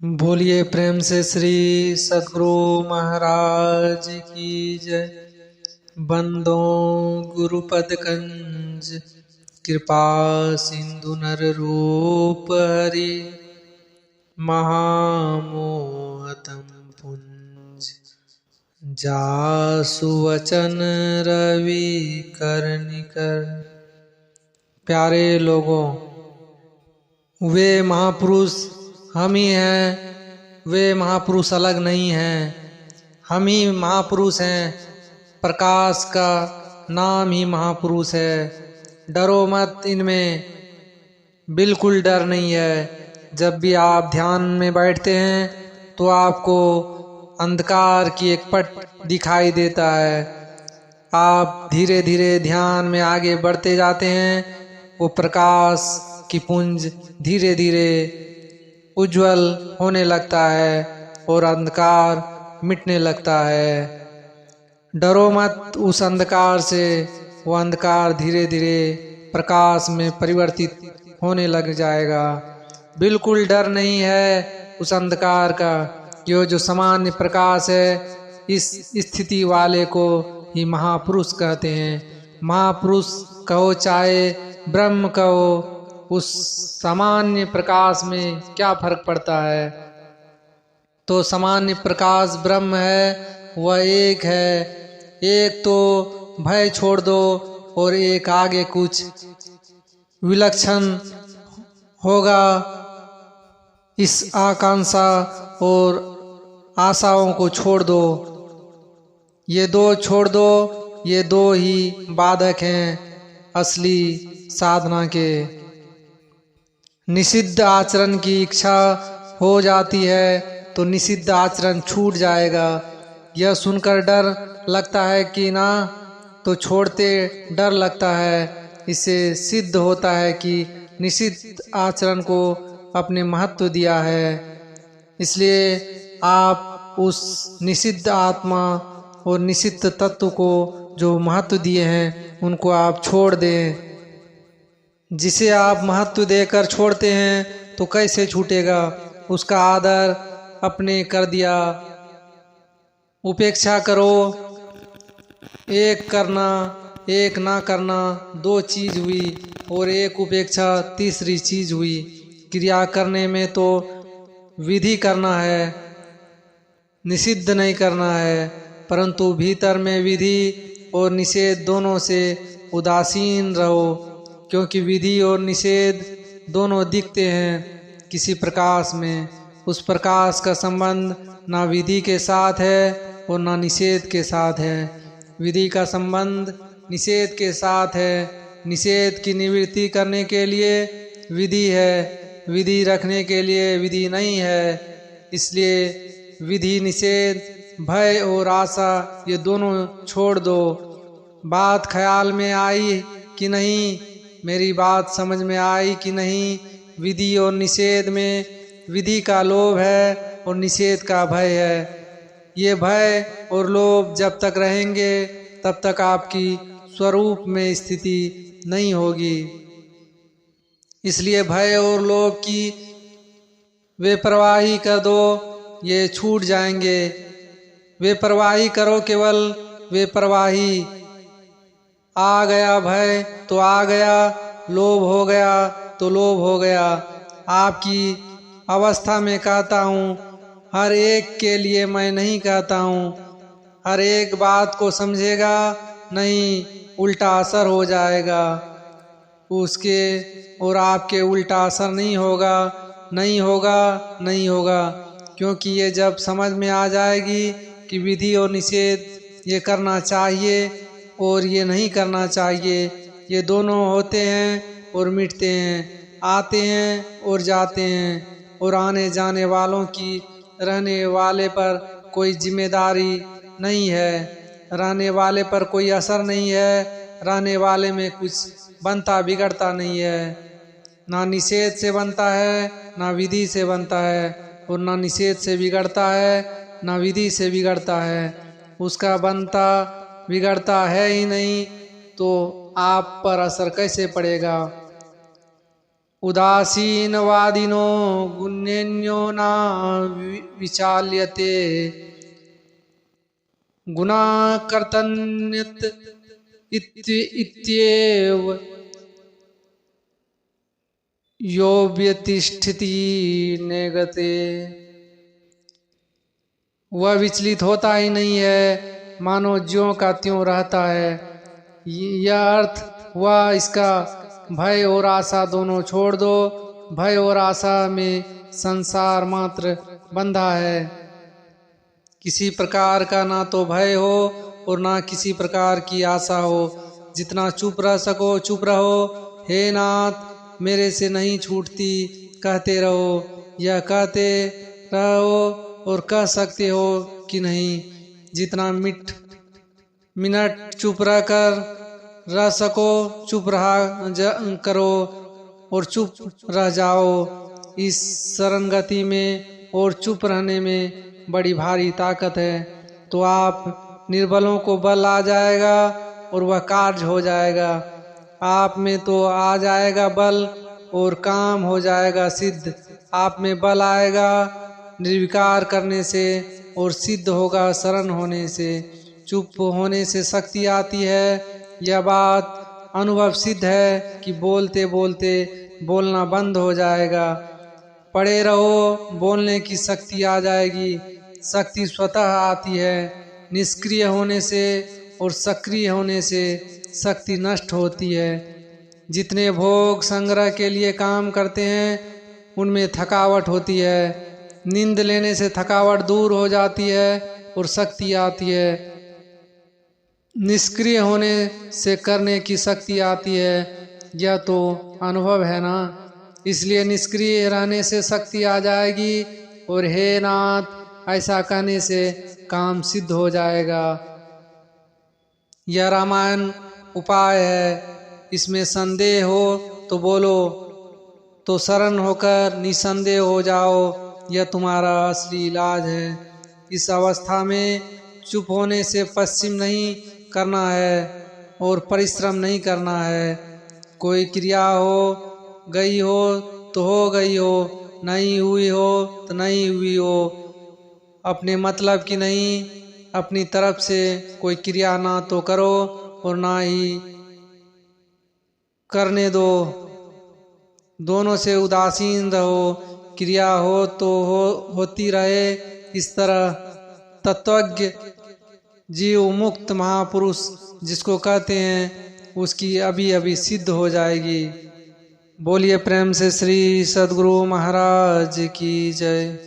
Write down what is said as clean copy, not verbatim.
बोलिए प्रेम से श्री सद्गुरु महाराज की जय। बंदो गुरुपद कंज कृपा सिंधु नर रूप हरि महामोहतम पुंज जासु वचन रवि करनिकर। प्यारे लोगों, वे महापुरुष हम ही हैं, वे महापुरुष अलग नहीं हैं। हम ही महापुरुष हैं, प्रकाश का नाम ही महापुरुष है। डरो मत, इनमें बिल्कुल डर नहीं है। जब भी आप ध्यान में बैठते हैं तो आपको अंधकार की एक पट दिखाई देता है। आप धीरे धीरे ध्यान में आगे बढ़ते जाते हैं, वो प्रकाश की पुंज धीरे धीरे उज्जवल होने लगता है और अंधकार मिटने लगता है। डरो मत उस अंधकार से, वो अंधकार धीरे धीरे प्रकाश में परिवर्तित होने लग जाएगा। बिल्कुल डर नहीं है उस अंधकार का। ये जो सामान्य प्रकाश है, इस स्थिति वाले को ही महापुरुष कहते हैं। महापुरुष कहो चाहे ब्रह्म कहो, उस सामान्य प्रकाश में क्या फर्क पड़ता है। तो सामान्य प्रकाश ब्रह्म है, वह एक है। एक तो भय छोड़ दो और एक आगे कुछ विलक्षण होगा। इस आकांक्षा और आशाओं को छोड़ दो, ये दो छोड़ दो। ये दो ही बाधक हैं असली साधना के। निषिद्ध आचरण की इच्छा हो जाती है तो निषिद्ध आचरण छूट जाएगा। यह सुनकर डर लगता है कि ना, तो छोड़ते डर लगता है। इससे सिद्ध होता है कि निषिद्ध आचरण को अपने महत्व दिया है। इसलिए आप उस निषिद्ध आत्मा और निषिद्ध तत्व को जो महत्व दिए हैं, उनको आप छोड़ दें। जिसे आप महत्व देकर छोड़ते हैं तो कैसे छूटेगा। उसका आदर अपने कर दिया। उपेक्षा करो, एक करना एक ना करना दो चीज हुई, और एक उपेक्षा तीसरी चीज हुई। क्रिया करने में तो विधि करना है, निषिद्ध नहीं करना है, परंतु भीतर में विधि और निषेध दोनों से उदासीन रहो। क्योंकि विधि और निषेध दोनों दिखते हैं किसी प्रकाश में। उस प्रकाश का संबंध ना विधि के साथ है और ना निषेध के साथ है। विधि का संबंध निषेध के साथ है। निषेध की निवृत्ति करने के लिए विधि है, विधि रखने के लिए विधि नहीं है। इसलिए विधि निषेध, भय और आशा, ये दोनों छोड़ दो। बात ख्याल में आई कि नहीं, मेरी बात समझ में आई कि नहीं। विधि और निषेध में विधि का लोभ है और निषेध का भय है। ये भय और लोभ जब तक रहेंगे तब तक आपकी स्वरूप में स्थिति नहीं होगी। इसलिए भय और लोभ की बेपरवाही कर दो, ये छूट जाएंगे। बेपरवाही करो, केवल बेपरवाही। आ गया भय तो आ गया, लोभ हो गया तो लोभ हो गया। आपकी अवस्था में कहता हूँ, हर एक के लिए मैं नहीं कहता हूँ। हर एक बात को समझेगा नहीं, उल्टा असर हो जाएगा उसके, और आपके उल्टा असर नहीं होगा, नहीं होगा, नहीं होगा। क्योंकि ये जब समझ में आ जाएगी कि विधि और निषेध ये करना चाहिए और ये नहीं करना चाहिए, ये दोनों होते हैं और मिटते हैं, आते हैं और जाते हैं, और आने जाने वालों की रहने वाले पर कोई जिम्मेदारी नहीं है, रहने वाले पर कोई असर नहीं है, रहने वाले में कुछ बनता बिगड़ता नहीं है। ना निषेध से बनता है, ना विधि से बनता है, और ना निषेध से बिगड़ता है, ना विधि से बिगड़ता है। उसका बनता बिगड़ता है ही नहीं, तो आप पर असर कैसे पड़ेगा। उदासीनवादिनो गुण्यन्यो न विचाल्यते गुणाकर्तन्यत इत्येव यो व्यतिष्ठिति नेगते। वह विचलित होता ही नहीं है, मानो ज्यों का त्यों रहता है। यह अर्थ वह इसका भय और आशा दोनों छोड़ दो। भय और आशा में संसार मात्र बंधा है। किसी प्रकार का ना तो भय हो और ना किसी प्रकार की आशा हो। जितना चुप रह सको चुप रहो। हे नाथ, मेरे से नहीं छूटती, कहते रहो। यह कहते रहो और कह सकते हो कि नहीं। जितना मिनट चुप रह कर रह सको चुप रहा करो और चुप रह जाओ। इस शरणगति में और चुप रहने में बड़ी भारी ताकत है। तो आप निर्बलों को बल आ जाएगा और वह कार्य हो जाएगा। आप में तो आ जाएगा बल और काम हो जाएगा सिद्ध। आप में बल आएगा निर्विकार करने से और सिद्ध होगा शरण होने से। चुप होने से शक्ति आती है। यह बात अनुभव सिद्ध है कि बोलते बोलते बोलना बंद हो जाएगा। पड़े रहो, बोलने की शक्ति आ जाएगी। शक्ति स्वतः आती है। निष्क्रिय होने से और सक्रिय होने से शक्ति नष्ट होती है। जितने भोग संग्रह के लिए काम करते हैं उनमें थकावट होती है। नींद लेने से थकावट दूर हो जाती है और शक्ति आती है। निष्क्रिय होने से करने की शक्ति आती है। यह तो अनुभव है ना। इसलिए निष्क्रिय रहने से शक्ति आ जाएगी और हे नाथ, ऐसा कहने से काम सिद्ध हो जाएगा। यह रामायण उपाय है। इसमें संदेह हो तो बोलो, तो शरण होकर निसंदेह हो जाओ। यह तुम्हारा असली इलाज है। इस अवस्था में चुप होने से पश्चिम नहीं करना है और परिश्रम नहीं करना है। कोई क्रिया हो गई हो तो हो गई हो, नहीं हुई हो तो नहीं हुई हो। अपने मतलब की नहीं, अपनी तरफ से कोई क्रिया ना तो करो और ना ही करने दो। दोनों से उदासीन रहो। क्रिया हो तो होती रहे। इस तरह तत्वज्ञ जीव मुक्त महापुरुष जिसको कहते हैं उसकी अभी अभी सिद्ध हो जाएगी। बोलिए प्रेम से श्री सद्गुरु महाराज की जय।